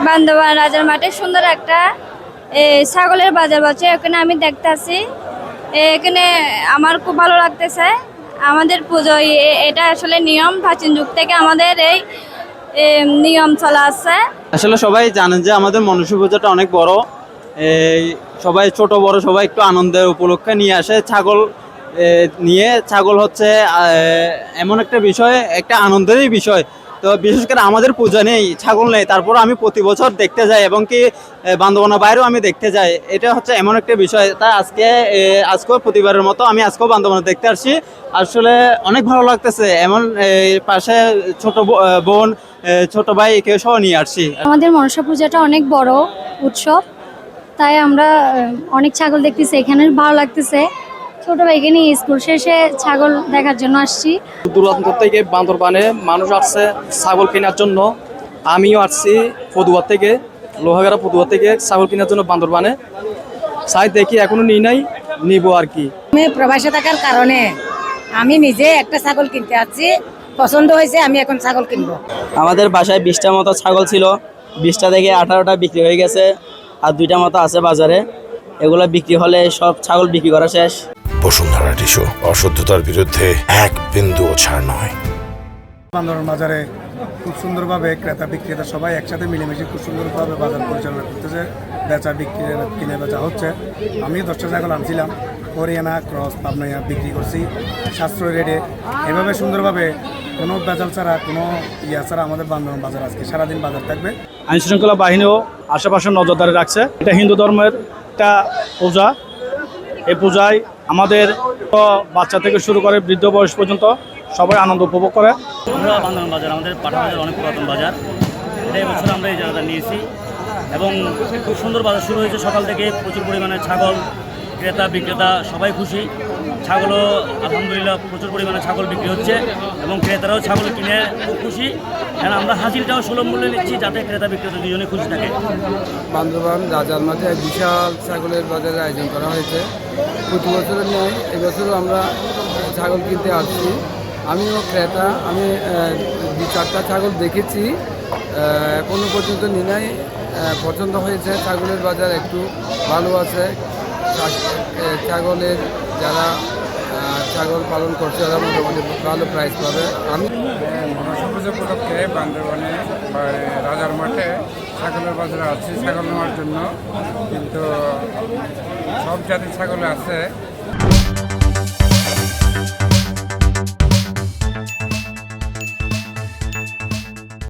বান্দরবান রাজার মাঠে সুন্দর একটা ছাগলের বাজার বসে, এখানে আমি দেখতে আসি। এখানে আমার খুব ভালো লাগতেছে। আমাদের পুজো এটা আসলে নিয়ম, প্রাচীন যুগ থেকে আমাদের এই নিয়ম চলা আছে। আসলে সবাই জানেন যে আমাদের মনসা পূজাটা অনেক বড়। এই সবাই ছোট বড় সবাই একটু আনন্দের উপলক্ষে নিয়ে আসে ছাগল নিয়ে। ছাগল হচ্ছে এমন একটা বিষয়, একটা আনন্দেরই বিষয়। তো বিশেষ করে আমাদের পূজা নেই, ছাগল নেই, তারপর আমি প্রতি বছর দেখতে যাই এবং কি বান্দরবানের বাইরেও আমি দেখতে যাই। এটা হচ্ছে এমন একটা বিষয়। তাই আজকেও প্রতিবারের মতো আমি আজকেও বান্দরবানে দেখতে আসছি। আসলে অনেক ভালো লাগতেছে। এমন পাশে ছোট বোন, ছোট ভাই কেউ সহ নিয়ে আসছি। আমাদের মনসা পূজাটা অনেক বড় উৎসব, তাই আমরা অনেক ছাগল দেখতেছি, এখানে ভালো লাগতেছে। ছোট ভাইকে নিয়ে স্কুল শেষে ছাগল দেখার জন্য আসছি। দূরান্ত থেকে বান্দরবানে মানুষ আসছে ছাগল কেনার জন্য। আমিও আসছি পদুয়া থেকে, লোহাগাড়া পদুয়া থেকে ছাগল কেনার জন্য বান্দরবানে। সাই দেখি এখনো নিব আর কি। আমি প্রবাসে থাকার কারণে আমি নিজে একটা ছাগল কিনতে আসছি, পছন্দ হয়েছে, আমি এখন ছাগল কিনবো। আমাদের বাসায় 20টা মতো ছাগল ছিল, 20টা থেকে 18টা বিক্রি হয়ে গেছে, আর 2টা মতো আছে বাজারে। এগুলো বিক্রি হলে সব ছাগল বিক্রি করা শেষ। বসুন্ধরা টিস্যু, অশুদ্ধতার বিরুদ্ধে এক বিন্দুও ছাড় নয়। বান্দরবান বাজারে খুব সুন্দরভাবে ক্রেতা বিক্রেতা সবাই একসাথে মিলেমিশে খুব সুন্দরভাবে বাজার পরিচালনা করতেছে। বেচা বিক্রি কিনে বেচা হচ্ছে। আমি 10টা ছাগল আনছিলাম, হরিয়ানা ক্রস পাবনাইয়া বিক্রি করছি সাশ্রয় রেটে। এভাবে সুন্দরভাবে কোনো বেজাল ছাড়া, কোনো ছাড়া আমাদের বান্দরবান বাজার আজকে সারাদিন বাজার থাকবে। আইন শৃঙ্খলা বাহিনীও আশেপাশে নজরদারি রাখছে। এটা হিন্দু ধর্মের একটা পূজা। এই পূজায় আমাদের বাচ্চা থেকে শুরু করে বৃদ্ধ বয়স পর্যন্ত সবাই আনন্দ উপভোগ করে। আমরা বান্দরবান বাজার, আমাদের পাঠা বাজার অনেক পুরাতন বাজার। এটা এবছর আমরা এই জায়গাটা নিয়েছি এবং খুব সুন্দর বাজার শুরু হয়েছে সকাল থেকে। প্রচুর পরিমাণে ছাগল, ক্রেতা বিক্রেতা সবাই খুশি। ছাগলও আলহামদুলিল্লাহ প্রচুর পরিমাণে ছাগল বিক্রি হচ্ছে এবং ক্রেতারাও ছাগল কিনে খুব খুশি। কারণ আমরা হাজিরটাও সুলভ মূল্যে নিচ্ছি, যাতে ক্রেতা বিক্রেতা দুজনে খুশি থাকে। বান্দরবান রাজার মাঠে এক বিশাল ছাগলের বাজারের আয়োজন করা হয়েছে। প্রতি বছরের নয়, এবছরও আমরা ছাগল কিনতে আসছি। আমিও ক্রেতা, আমি 2-4টা ছাগল দেখেছি, এখনো পর্যন্ত নিনাই পছন্দ হয়েছে। ছাগলের বাজার একটু ভালো আছে। ছাগলের যারা ছাগল পালন করছে তারা মোটামুটি ভালো প্রাইস পাবে। আমি মনসা পূজা উপলক্ষে বান্দরবানে রাজার মাঠে ছাগলের বাজারে আছি ছাগল নেওয়ার জন্য, কিন্তু সব জাতির ছাগল আছে।